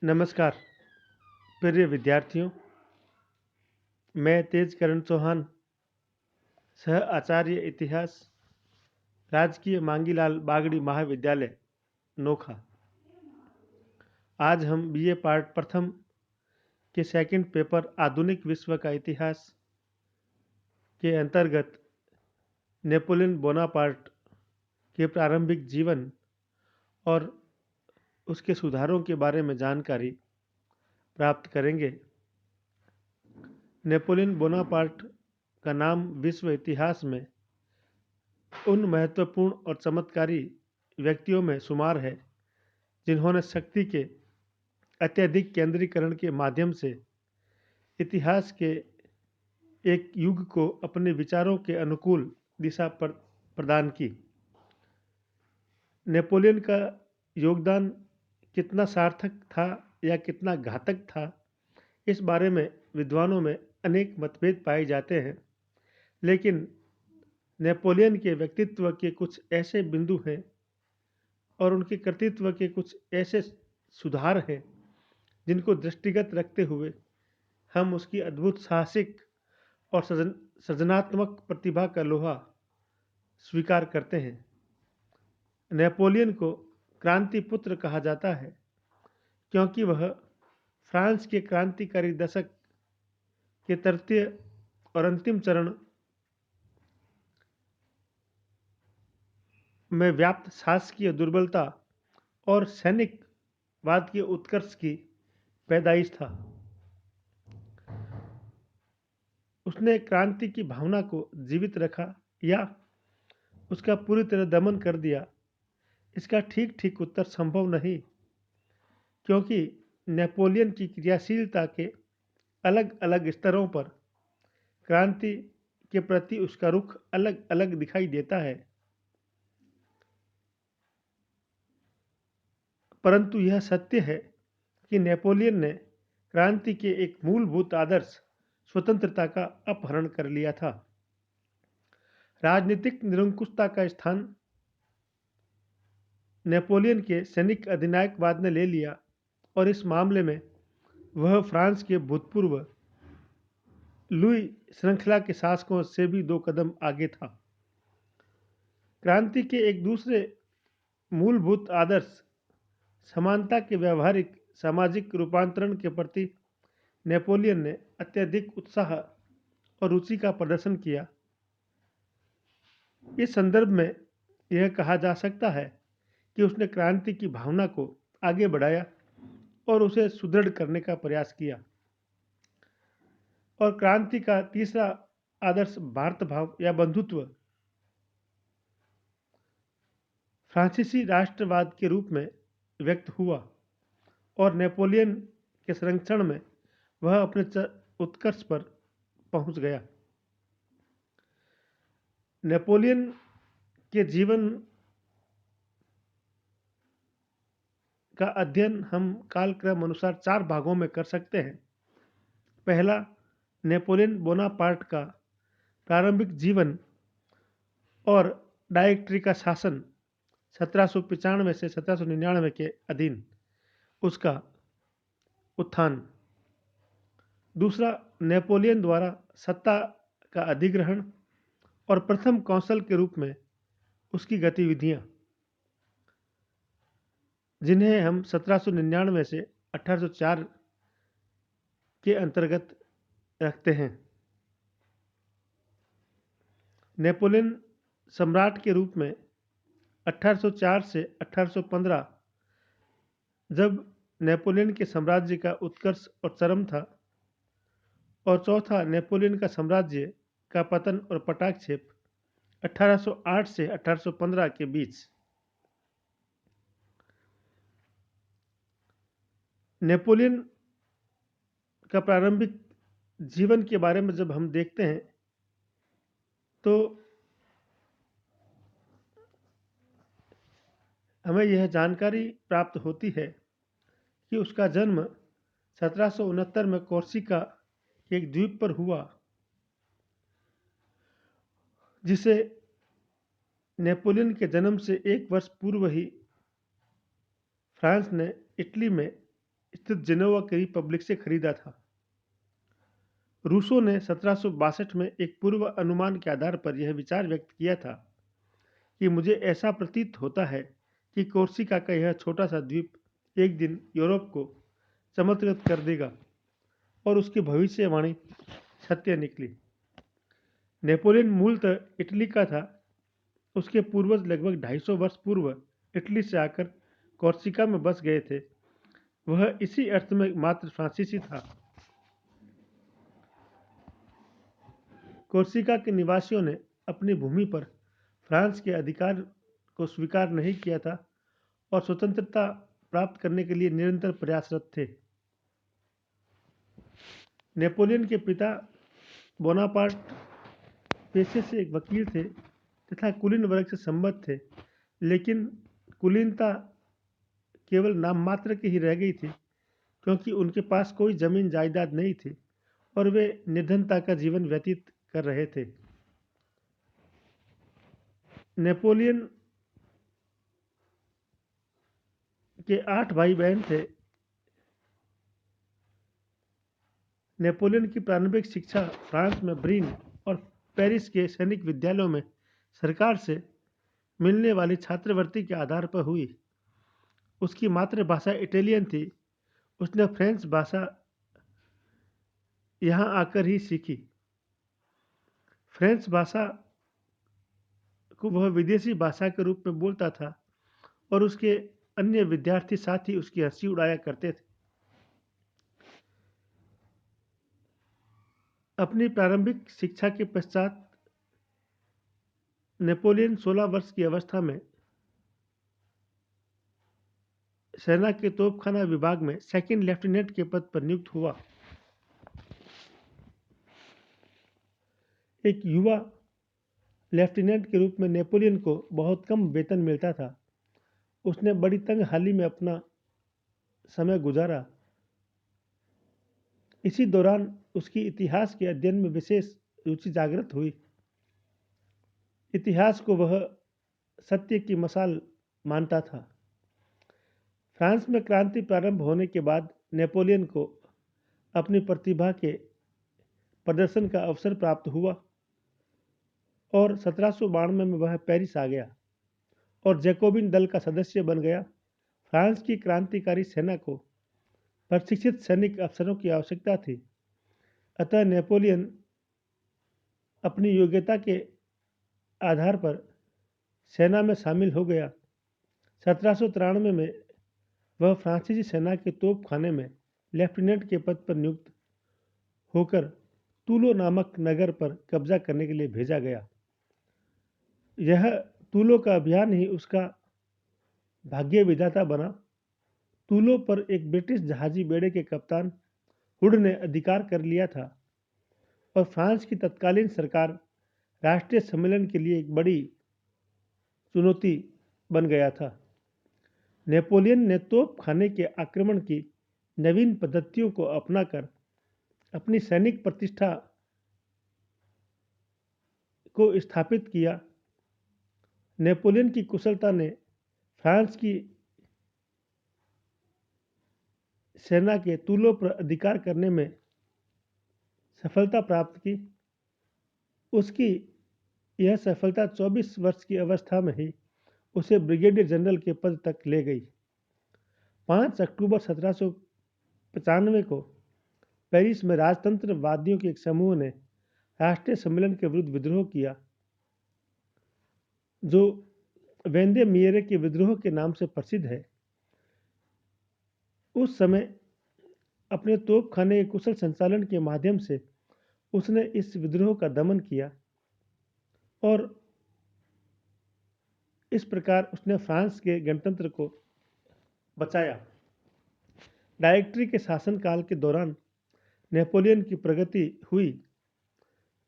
नमस्कार प्रिय विद्यार्थियों। मैं तेजकरण चौहान, सह आचार्य इतिहास, राजकीय मांगीलाल बागड़ी महाविद्यालय नोखा। आज हम बीए पार्ट प्रथम के सेकंड पेपर आधुनिक विश्व का इतिहास के अंतर्गत नेपोलियन बोनापार्ट के प्रारंभिक जीवन और उसके सुधारों के बारे में जानकारी प्राप्त करेंगे। नेपोलियन बोनापार्ट का नाम विश्व इतिहास में उन महत्वपूर्ण और चमत्कारी व्यक्तियों में शुमार है जिन्होंने शक्ति के अत्यधिक केंद्रीकरण के माध्यम से इतिहास के एक युग को अपने विचारों के अनुकूल दिशा प्रदान की। नेपोलियन का योगदान कितना सार्थक था या कितना घातक था, इस बारे में विद्वानों में अनेक मतभेद पाए जाते हैं, लेकिन नेपोलियन के व्यक्तित्व के कुछ ऐसे बिंदु हैं और उनके कृतित्व के कुछ ऐसे सुधार हैं जिनको दृष्टिगत रखते हुए हम उसकी अद्भुत साहसिक और सृजनात्मक प्रतिभा का लोहा स्वीकार करते हैं। नेपोलियन को क्रांति पुत्र कहा जाता है क्योंकि वह फ्रांस के क्रांतिकारी दशक के तृतीय और अंतिम चरण में व्याप्त शासकीय दुर्बलता और सैनिकवाद के उत्कर्ष की पैदाइश था। उसने क्रांति की भावना को जीवित रखा या उसका पूरी तरह दमन कर दिया, इसका ठीक ठीक उत्तर संभव नहीं, क्योंकि नेपोलियन की क्रियाशीलता के अलग अलग स्तरों पर क्रांति के प्रति उसका रुख अलग अलग दिखाई देता है। परंतु यह सत्य है कि नेपोलियन ने क्रांति के एक मूलभूत आदर्श स्वतंत्रता का अपहरण कर लिया था। राजनीतिक निरंकुशता का स्थान नेपोलियन के सैनिक अधिनायकवाद ने ले लिया और इस मामले में वह फ्रांस के भूतपूर्व लुई श्रृंखला के शासकों से भी 2 कदम आगे था। क्रांति के एक दूसरे मूलभूत आदर्श समानता के व्यावहारिक सामाजिक रूपांतरण के प्रति नेपोलियन ने अत्यधिक उत्साह और रुचि का प्रदर्शन किया। इस संदर्भ में यह कहा जा सकता है कि उसने क्रांति की भावना को आगे बढ़ाया और उसे सुदृढ़ करने का प्रयास किया। और क्रांति का तीसरा आदर्श भारत भाव या बंधुत्व फ्रांसीसी राष्ट्रवाद के रूप में व्यक्त हुआ और नेपोलियन के संरक्षण में वह अपने उत्कर्ष पर पहुंच गया। नेपोलियन के जीवन का अध्ययन हम कालक्रम अनुसार 4 भागों में कर सकते हैं। पहला, नेपोलियन बोनापार्ट का प्रारंभिक जीवन और डायरेक्टरी का शासन 1795 से 1799 के अधीन उसका उत्थान। दूसरा, नेपोलियन द्वारा सत्ता का अधिग्रहण और प्रथम कौंसल के रूप में उसकी गतिविधियां, जिन्हें हम 1799 से 1804 के अंतर्गत रखते हैं। नेपोलियन सम्राट के रूप में 1804 से 1815 जब नेपोलियन के साम्राज्य का उत्कर्ष और चरम था, और चौथा, नेपोलियन का साम्राज्य का पतन और पटाक्षेप 1808 से 1815 के बीच। नेपोलियन का प्रारंभिक जीवन के बारे में जब हम देखते हैं तो हमें यह जानकारी प्राप्त होती है कि उसका जन्म 1769 में कोर्सिका के एक द्वीप पर हुआ, जिसे नेपोलियन के जन्म से 1 वर्ष पूर्व ही फ्रांस ने इटली में स्थित जेनोवा की रिपब्लिक से खरीदा था। रूसो ने 1762 में एक पूर्व अनुमान के आधार पर यह विचार व्यक्त किया था कि मुझे ऐसा प्रतीत होता है कि कोर्सिका का यह छोटा सा द्वीप एक दिन यूरोप को चमत्कृत कर देगा, और उसकी भविष्यवाणी सत्य निकली। नेपोलियन मूलतः इटली का था। उसके पूर्वज लगभग 250 वर्ष पूर्व इटली से आकर कोर्सिका में बस गए थे। वह इसी अर्थ में मात्र फ्रांसीसी था। कोर्सिका के निवासियों ने अपनी भूमि पर फ्रांस के अधिकार को स्वीकार नहीं किया था और स्वतंत्रता प्राप्त करने के लिए निरंतर प्रयासरत थे। नेपोलियन के पिता बोनापार्ट पेशे से एक वकील थे तथा कुलीन वर्ग से संबद्ध थे, लेकिन कुलीनता केवल नाम मात्र की ही रह गई थी, क्योंकि उनके पास कोई जमीन जायदाद नहीं थी और वे निर्धनता का जीवन व्यतीत कर रहे थे। नेपोलियन के 8 भाई बहन थे। नेपोलियन की प्रारंभिक शिक्षा फ्रांस में ब्रीन और पेरिस के सैनिक विद्यालयों में सरकार से मिलने वाली छात्रवृत्ति के आधार पर हुई। उसकी मातृभाषा इटालियन थी। उसने फ्रेंच भाषा यहाँ आकर ही सीखी। फ्रेंच भाषा को वह विदेशी भाषा के रूप में बोलता था और उसके अन्य विद्यार्थी साथी उसकी हंसी उड़ाया करते थे। अपनी प्रारंभिक शिक्षा के पश्चात नेपोलियन 16 वर्ष की अवस्था में सेना के तोपखाना विभाग में सेकंड लेफ्टिनेंट के पद पर नियुक्त हुआ। एक युवा लेफ्टिनेंट के रूप में नेपोलियन को बहुत कम वेतन मिलता था। उसने बड़ी तंगहाली में अपना समय गुजारा। इसी दौरान उसकी इतिहास के अध्ययन में विशेष रुचि जागृत हुई। इतिहास को वह सत्य की मसाल मानता था। फ्रांस में क्रांति प्रारंभ होने के बाद नेपोलियन को अपनी प्रतिभा के प्रदर्शन का अवसर प्राप्त हुआ और 1792 में वह पेरिस आ गया और जैकोबिन दल का सदस्य बन गया। फ्रांस की क्रांतिकारी सेना को प्रशिक्षित सैनिक अफसरों की आवश्यकता थी, अतः नेपोलियन अपनी योग्यता के आधार पर सेना में शामिल हो गया। 1793 में वह फ्रांसीसी सेना के तोपखाने में लेफ्टिनेंट के पद पर नियुक्त होकर तूलो नामक नगर पर कब्जा करने के लिए भेजा गया। यह तूलो का अभियान ही उसका भाग्य विधाता बना। तूलो पर एक ब्रिटिश जहाजी बेड़े के कप्तान हुड ने अधिकार कर लिया था और फ्रांस की तत्कालीन सरकार राष्ट्रीय सम्मेलन के लिए एक बड़ी चुनौती बन गया था। नेपोलियन ने तोपखाने के आक्रमण की नवीन पद्धतियों को अपनाकर अपनी सैनिक प्रतिष्ठा को स्थापित किया। नेपोलियन की कुशलता ने फ्रांस की सेना के तूलों पर अधिकार करने में सफलता प्राप्त की। उसकी यह सफलता 24 वर्ष की अवस्था में ही उसे ब्रिगेडियर जनरल के पद तक ले गई। 5 अक्टूबर 1795 को पेरिस में राजतंत्रवादियों के एक समूह ने राष्ट्रीय सम्मेलन के विरुद्ध विद्रोह किया, जो वेंदे मिएरे के विद्रोह के नाम से प्रसिद्ध है। उस समय अपने तोपखाने के कुशल संचालन के माध्यम से उसने इस विद्रोह का दमन किया और इस प्रकार उसने फ्रांस के गणतंत्र को बचाया। डायरेक्टरी के शासनकाल के दौरान नेपोलियन की प्रगति हुई।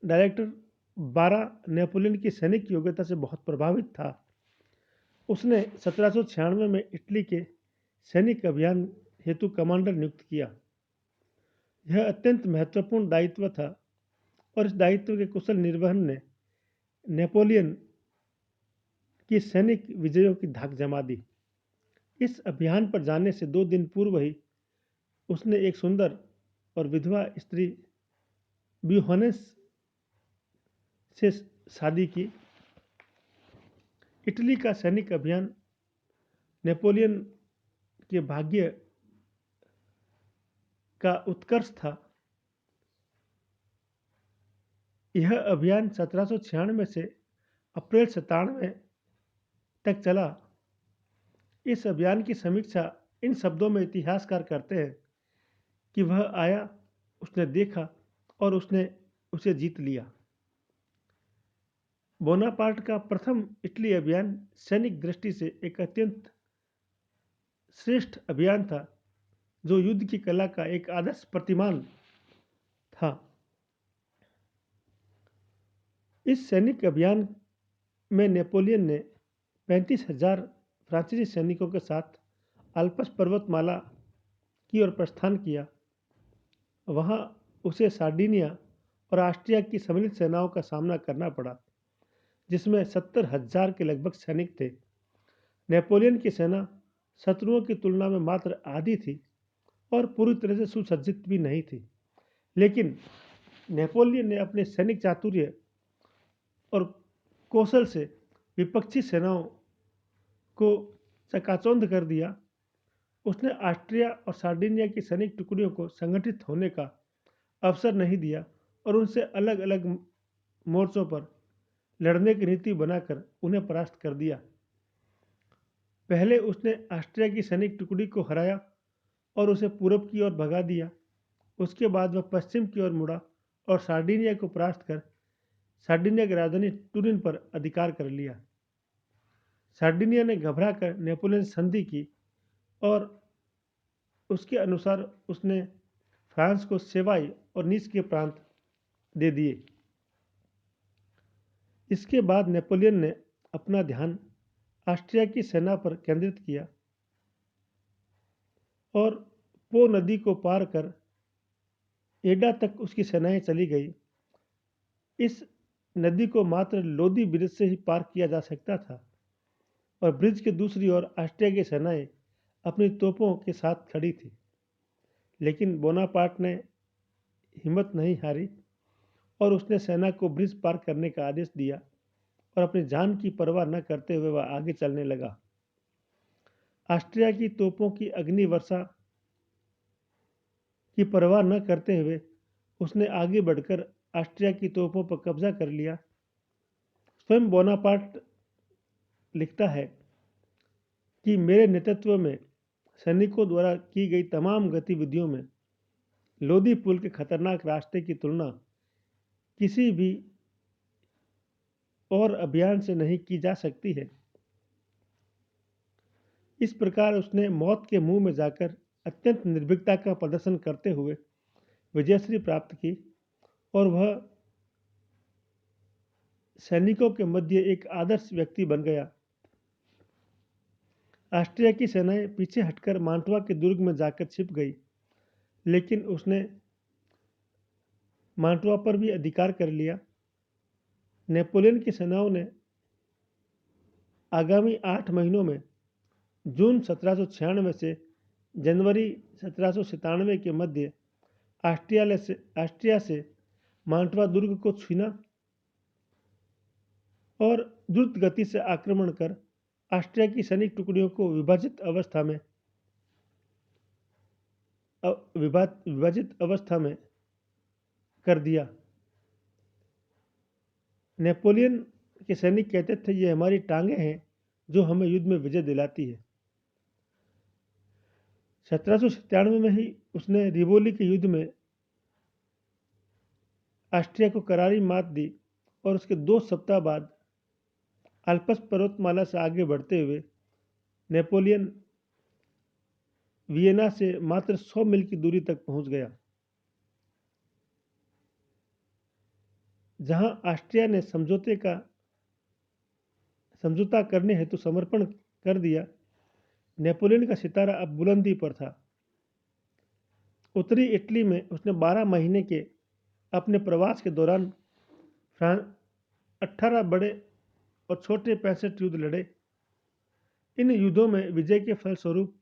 डायरेक्टर 12 नेपोलियन की सैनिक योग्यता से बहुत प्रभावित था। उसने 1796 में इटली के सैनिक अभियान हेतु कमांडर नियुक्त किया। यह अत्यंत महत्वपूर्ण दायित्व था और इस दायित्व के कुशल निर्वहन ने नेपोलियन की सैनिक विजयों की धाक जमा दी। इस अभियान पर जाने से 2 दिन पूर्व ही उसने एक सुंदर और विधवा स्त्री ब्यूहनेस से शादी की। इटली का सैनिक अभियान नेपोलियन के भाग्य का उत्कर्ष था। यह अभियान 1796 से अप्रैल 97 तक चला। इस अभियान की समीक्षा इन शब्दों में इतिहासकार करते हैं कि वह आया, उसने देखा और उसने उसे जीत लिया। बोनापार्ट का प्रथम इटली अभियान सैनिक दृष्टि से एक अत्यंत श्रेष्ठ अभियान था, जो युद्ध की कला का एक आदर्श प्रतिमान था। इस सैनिक अभियान में नेपोलियन ने 35,000 फ्रांसीसी सैनिकों के साथ आल्प्स पर्वतमाला की ओर प्रस्थान किया। वहां उसे सार्डिनिया और ऑस्ट्रिया की सम्मिलित सेनाओं का सामना करना पड़ा, जिसमें 70,000 के लगभग सैनिक थे। नेपोलियन की सेना शत्रुओं की तुलना में मात्र आधी थी और पूरी तरह से सुसज्जित भी नहीं थी। लेकिन नेपोलियन ने अपने सैनिक चातुर्य और कौशल से विपक्षी सेनाओं को चकाचौंध कर दिया। उसने ऑस्ट्रिया और सार्डिनिया की सैनिक टुकड़ियों को संगठित होने का अवसर नहीं दिया और उनसे अलग अलग मोर्चों पर लड़ने की नीति बनाकर उन्हें परास्त कर दिया। पहले उसने ऑस्ट्रिया की सैनिक टुकड़ी को हराया और उसे पूरब की ओर भगा दिया। उसके बाद वह पश्चिम की ओर मुड़ा और सार्डिनिया को परास्त कर सार्डिनिया की राजधानी टुरिन पर अधिकार कर लिया। सार्डिनिया ने घबराकर नेपोलियन से संधि की और उसके अनुसार उसने फ्रांस को सेवाई और नीस के प्रांत दे दिए। इसके बाद नेपोलियन ने अपना ध्यान ऑस्ट्रिया की सेना पर केंद्रित किया और पो नदी को पार कर एडा तक उसकी सेनाएं चली गई। इस नदी को मात्र लोदी ब्रिज से ही पार किया जा सकता था और ब्रिज के दूसरी ओर ऑस्ट्रिया की सेनाएं अपनी तोपों के साथ खड़ी थी। लेकिन बोनापार्ट ने हिम्मत नहीं हारी और उसने सेना को ब्रिज पार करने का आदेश दिया और अपनी जान की परवाह न करते हुए वह आगे चलने लगा। ऑस्ट्रिया की तोपों की अग्नि वर्षा की परवाह न करते हुए उसने आगे बढ़कर ऑस्ट्रिया की तोपों पर कब्जा कर लिया। स्वयं बोनापार्ट लिखता है कि मेरे नेतृत्व में सैनिकों द्वारा की गई तमाम गतिविधियों में लोदी पुल के खतरनाक रास्ते की तुलना किसी भी और अभियान से नहीं की जा सकती है। इस प्रकार उसने मौत के मुंह में जाकर अत्यंत निर्भीकता का प्रदर्शन करते हुए विजयश्री प्राप्त की और वह सैनिकों के मध्य एक आदर्श व्यक्ति बन गया। ऑस्ट्रिया की सेनाएं पीछे हटकर मांटवा के दुर्ग में जाकर छिप गई, लेकिन उसने मांटवा पर भी अधिकार कर लिया। नेपोलियन की सेनाओं ने आगामी 8 महीनों में जून 1796 से जनवरी 1797 के मध्य ऑस्ट्रिया से मांटवा दुर्ग को छीना और द्रुत गति से आक्रमण कर ऑस्ट्रिया की सैनिक टुकड़ियों को विभाजित अवस्था में कर दिया। नेपोलियन के सैनिक कहते थे, ये हमारी टांगें हैं जो हमें युद्ध में विजय दिलाती है। 1797 में ही उसने रिवोली के युद्ध में ऑस्ट्रिया को करारी मात दी और उसके 2 सप्ताह बाद आल्प्स पर्वतमाला से आगे बढ़ते हुए नेपोलियन वियना से मात्र 100 मील की दूरी तक पहुंच गया। जहां ऑस्ट्रिया ने समझौता करने हेतु समर्पण कर दिया, नेपोलियन का सितारा अब बुलंदी पर था। उत्तरी इटली में उसने 12 महीने के अपने प्रवास के दौरान 18 बड़े और छोटे 65 युद्ध लड़े। इन युद्धों में विजय के फलस्वरूप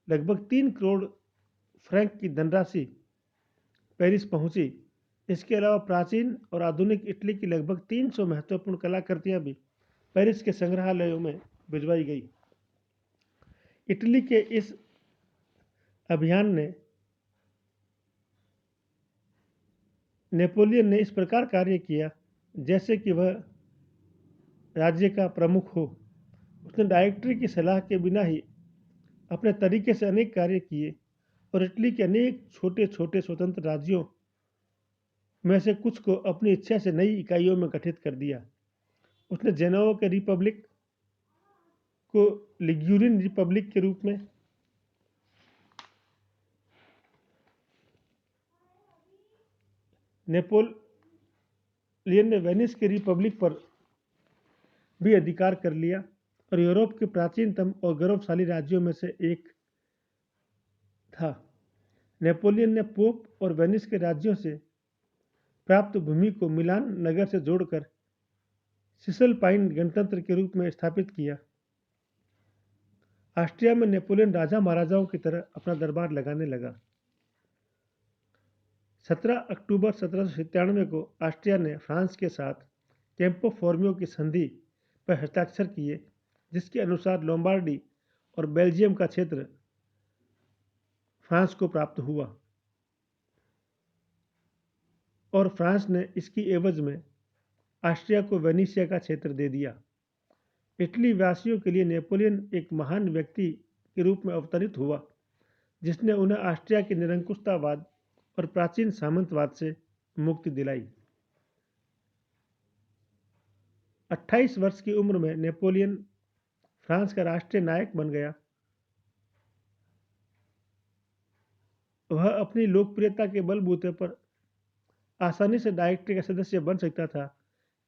लगभग 3 करोड़ फ्रैंक की धनराशि पेरिस पहुंची। इसके अलावा प्राचीन और आधुनिक इटली की लगभग 300 महत्वपूर्ण कलाकृतियां भी पेरिस के संग्रहालयों में भिजवाई गई। इटली के इस अभियान ने नेपोलियन ने इस प्रकार कार्य किया जैसे कि वह राज्य का प्रमुख हो। उसने डायरेक्टरी की सलाह के बिना ही अपने तरीके से अनेक कार्य किए और इटली के अनेक छोटे छोटे स्वतंत्र राज्यों में से कुछ को अपनी इच्छा से नई इकाइयों में गठित कर दिया। उसने जेनोवा के रिपब्लिक को लिग्यूरियन रिपब्लिक के रूप में, नेपोलियन ने वेनिस के रिपब्लिक पर भी अधिकार कर लिया और यूरोप के प्राचीनतम और गौरवशाली राज्यों में से एक था। नेपोलियन ने पोप और वेनिस के राज्यों से प्राप्त भूमि को मिलान नगर से जोड़कर सिसलपाइन गणतंत्र के रूप में स्थापित किया। ऑस्ट्रिया में नेपोलियन राजा महाराजाओं की तरह अपना दरबार लगाने लगा। 17 अक्टूबर 1797 को ऑस्ट्रिया ने फ्रांस के साथ कैंपो फॉर्मियो की संधि पर हस्ताक्षर किए, जिसके अनुसार लोम्बार्डी और बेल्जियम का क्षेत्र फ्रांस को प्राप्त हुआ और फ्रांस ने इसकी एवज में ऑस्ट्रिया को वेनिसिया का क्षेत्र दे दिया। इटली वासियों के लिए नेपोलियन एक महान व्यक्ति के रूप में अवतरित हुआ, जिसने उन्हें ऑस्ट्रिया के निरंकुशतावाद और प्राचीन सामंतवाद से मुक्ति दिलाई। 28 वर्ष की उम्र में नेपोलियन फ्रांस का राष्ट्रीय नायक बन गया। वह अपनी लोकप्रियता के बलबूते पर आसानी से डायरेक्टरी का सदस्य बन सकता था,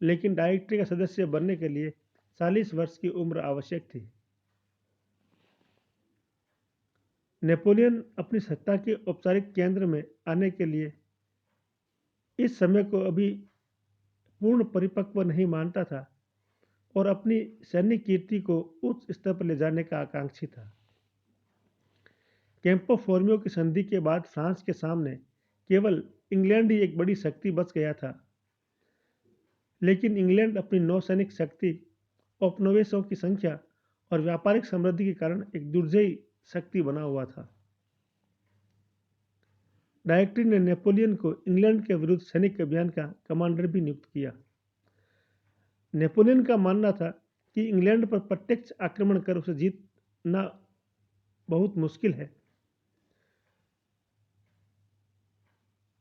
लेकिन डायरेक्टरी का सदस्य बनने के लिए 40 वर्ष की उम्र आवश्यक थी। नेपोलियन अपनी सत्ता के औपचारिक केंद्र में आने के लिए इस समय को अभी पूर्ण परिपक्व नहीं मानता था और अपनी सैनिक कीर्ति को उच्च स्तर पर ले जाने का आकांक्षी था। कैंपो फॉर्मियो की संधि के बाद फ्रांस के सामने केवल इंग्लैंड ही एक बड़ी शक्ति बच गया था, लेकिन इंग्लैंड अपनी नौसैनिक शक्ति, उपनिवेशों की संख्या और व्यापारिक समृद्धि के कारण एक दुर्जयी शक्ति बना हुआ था। डायरेक्टरी ने नेपोलियन को इंग्लैंड के विरुद्ध सैनिक अभियान का कमांडर भी नियुक्त किया। नेपोलियन का मानना था कि इंग्लैंड पर प्रत्यक्ष आक्रमण कर उसे जीतना बहुत मुश्किल है।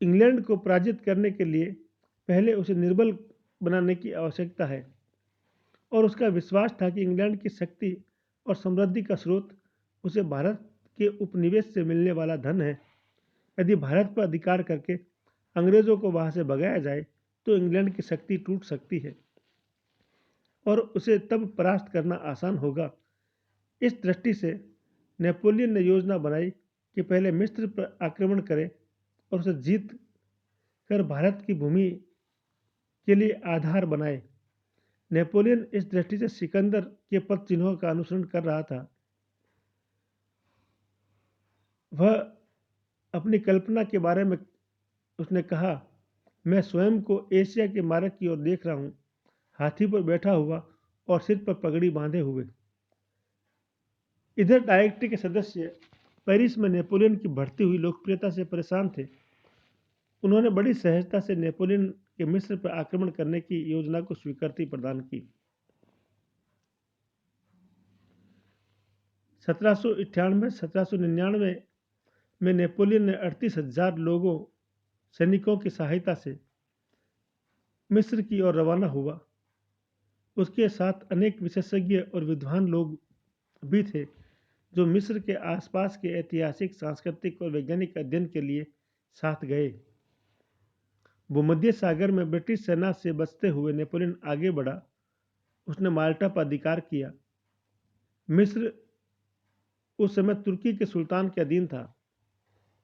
इंग्लैंड को पराजित करने के लिए पहले उसे निर्बल बनाने की आवश्यकता है और उसका विश्वास था कि इंग्लैंड की शक्ति और समृद्धि का स्रोत उसे भारत के उपनिवेश से मिलने वाला धन है। यदि भारत पर अधिकार करके अंग्रेजों को वहां से भगाया जाए तो इंग्लैंड की शक्ति टूट सकती है और उसे तब परास्त करना आसान होगा। इस दृष्टि से नेपोलियन ने योजना बनाई कि पहले मिस्र पर आक्रमण करे और उसे जीत कर भारत की भूमि के लिए आधार बनाए। नेपोलियन इस दृष्टि से सिकंदर के पद चिन्हों का अनुसरण कर रहा था। वह अपनी कल्पना के बारे में उसने कहा, मैं स्वयं को एशिया के मार्ग की ओर देख रहा हूँ, हाथी पर बैठा हुआ और सिर पर पगड़ी बांधे हुए। इधर डायरेक्टरी के सदस्य पेरिस में नेपोलियन की बढ़ती हुई लोकप्रियता से परेशान थे। उन्होंने बड़ी सहजता से नेपोलियन के मिस्र पर आक्रमण करने की योजना को स्वीकृति प्रदान की। 1798-1799 में नेपोलियन ने 38,000 सैनिकों की सहायता से मिस्र की ओर रवाना हुआ। उसके साथ अनेक विशेषज्ञ और विद्वान लोग भी थे जो मिस्र के आसपास के ऐतिहासिक, सांस्कृतिक और वैज्ञानिक अध्ययन के लिए साथ गए। भूमध्य सागर में ब्रिटिश सेना से बचते हुए नेपोलियन आगे बढ़ा। उसने माल्टा पर अधिकार किया। मिस्र उस समय तुर्की के सुल्तान के अधीन था,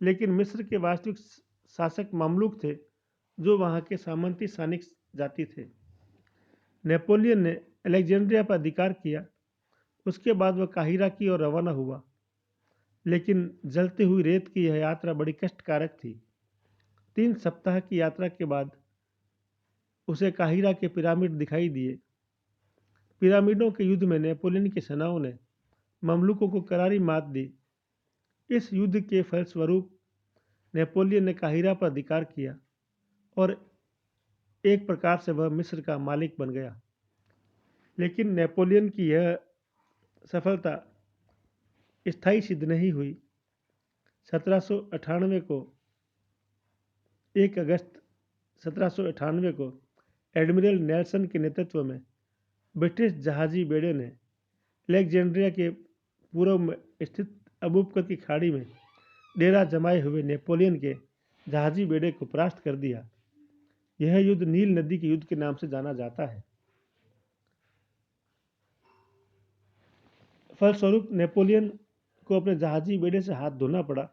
लेकिन मिस्र के वास्तविक शासक मामलुक थे जो वहां के सामंती सैनिक जाति थे। नेपोलियन ने अलेक्जेंड्रिया पर अधिकार किया। उसके बाद वह काहिरा की ओर रवाना हुआ, लेकिन जलती हुई रेत की यह यात्रा बड़ी कष्टकारक थी। 3 सप्ताह की यात्रा के बाद उसे काहिरा के पिरामिड दिखाई दिए। पिरामिडों के युद्ध में नेपोलियन की सेनाओं ने ममलूकों को करारी मात दी। इस युद्ध के फलस्वरूप नेपोलियन ने काहिरा पर अधिकार किया और एक प्रकार से वह मिस्र का मालिक बन गया। लेकिन नेपोलियन की यह सफलता स्थायी सिद्ध नहीं हुई। 1798 को 1 अगस्त 1798 को एडमिरल नेल्सन के नेतृत्व में ब्रिटिश जहाजी बेड़े ने अलेक्जेंड्रिया के पूर्व में स्थित अबूबकर की खाड़ी में डेरा जमाए हुए नेपोलियन के जहाजी बेड़े को परास्त कर दिया। यह युद्ध नील नदी के युद्ध के नाम से जाना जाता है। फलस्वरूप नेपोलियन को अपने जहाजी बेड़े से हाथ धोना पड़ा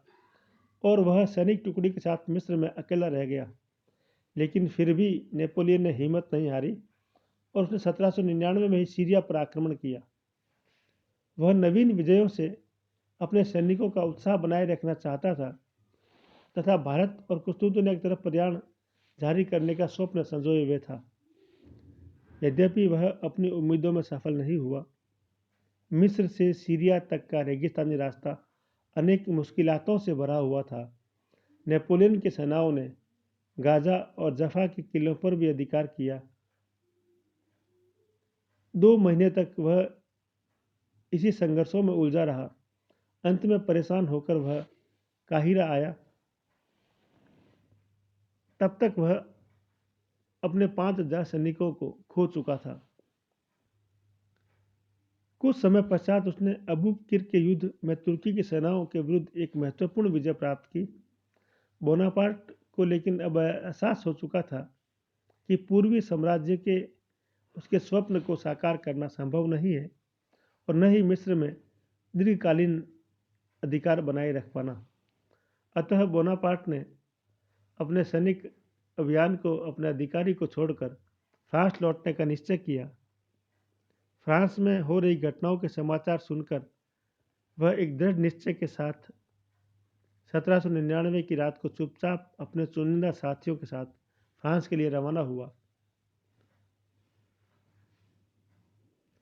और वह सैनिक टुकड़ी के साथ मिस्र में अकेला रह गया। लेकिन फिर भी नेपोलियन ने हिम्मत नहीं हारी और उसने 1799 में ही सीरिया पर आक्रमण किया। वह नवीन विजयों से अपने सैनिकों का उत्साह बनाए रखना चाहता था तथा भारत और कुस्तुनतुनिया की तरफ प्रयाण जारी करने का स्वप्न संजोए हुए था। यद्यपि वह अपनी उम्मीदों में सफल नहीं हुआ। मिस्र से सीरिया तक का रेगिस्तानी रास्ता अनेक मुश्किलातों से भरा हुआ था। नेपोलियन की सेनाओं ने गाजा और जफा के किलों पर भी अधिकार किया। 2 महीने तक वह इसी संघर्षों में उलझा रहा। अंत में परेशान होकर वह काहिरा आया। तब तक वह अपने 5000 सैनिकों को खो चुका था। कुछ समय पश्चात उसने अबू किर के युद्ध में तुर्की की सेनाओं के विरुद्ध एक महत्वपूर्ण विजय प्राप्त की। बोनापार्ट को लेकिन अब एहसास हो चुका था कि पूर्वी साम्राज्य के उसके स्वप्न को साकार करना संभव नहीं है और न ही मिस्र में दीर्घकालीन अधिकार बनाए रख पाना। अतः बोनापार्ट ने अपने सैनिक अभियान को अपने अधिकारी को छोड़कर फ्रांस लौटने का निश्चय किया। फ्रांस में हो रही घटनाओं के समाचार सुनकर वह एक दृढ़ निश्चय के साथ 1799 की रात को चुपचाप अपने चुनिंदा साथियों के साथ फ्रांस के लिए रवाना हुआ।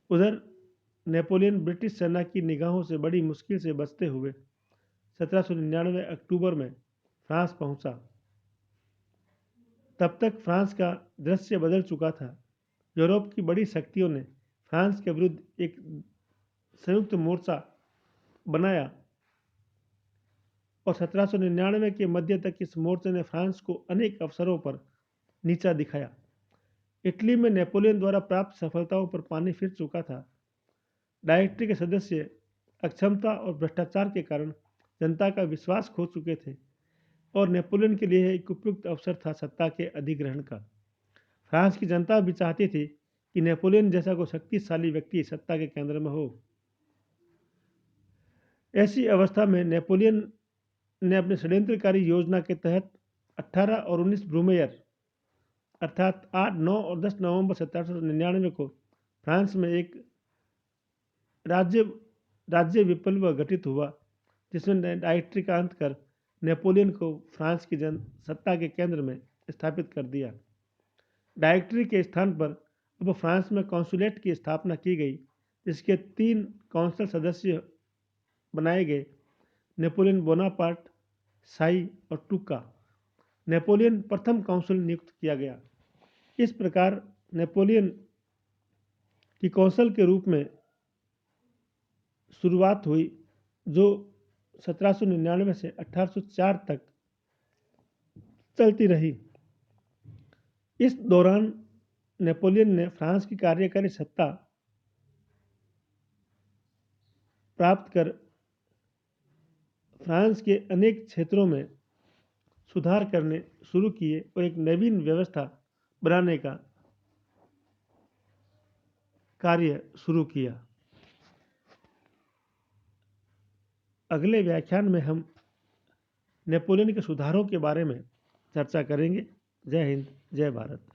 उधर नेपोलियन ब्रिटिश सेना की निगाहों से बड़ी मुश्किल से बचते हुए 1799 अक्टूबर में फ्रांस पहुंचा। तब तक फ्रांस का दृश्य बदल चुका था। यूरोप की बड़ी शक्तियों ने फ्रांस के विरुद्ध एक संयुक्त मोर्चा बनाया और 1799 के मध्य तक इस मोर्चे ने फ्रांस को अनेक अवसरों पर नीचा दिखाया। इटली में नेपोलियन द्वारा प्राप्त सफलताओं पर पानी फिर चुका था। डायरेक्टरी के सदस्य अक्षमता और भ्रष्टाचार के कारण जनता का विश्वास खो चुके थे और नेपोलियन के लिए एक उपयुक्त अवसर था सत्ता के अधिग्रहण का। फ्रांस की जनता भी चाहती थी कि नेपोलियन जैसा कोई शक्तिशाली व्यक्ति सत्ता के केंद्र में हो। ऐसी अवस्था में नेपोलियन ने अपनी षड्यंत्रकारी योजना के तहत 18 और 19 ब्रूमेयर अर्थात 8, 9 और 10 नवंबर 1799 को फ्रांस में एक राज्य विप्लव गठित हुआ, जिसमें डायरेक्टरी का अंत कर नेपोलियन को फ्रांस की सत्ता के केंद्र में स्थापित कर दिया। डायरेक्टरी के स्थान पर अब फ्रांस में कॉन्सुलेट की स्थापना की गई, जिसके 3 काउंसिल सदस्य बनाए गए: नेपोलियन बोनापार्ट, साई और टूका। नेपोलियन प्रथम काउंसिल नियुक्त किया गया। इस प्रकार नेपोलियन की कौंसल के रूप में शुरुआत हुई, जो 1799 से 1804 तक चलती रही। इस दौरान नेपोलियन ने फ्रांस की कार्यकारी सत्ता प्राप्त कर फ्रांस के अनेक क्षेत्रों में सुधार करने शुरू किए और एक नवीन व्यवस्था बनाने का कार्य शुरू किया। अगले व्याख्यान में हम नेपोलियन के सुधारों के बारे में चर्चा करेंगे। जय हिंद, जय भारत।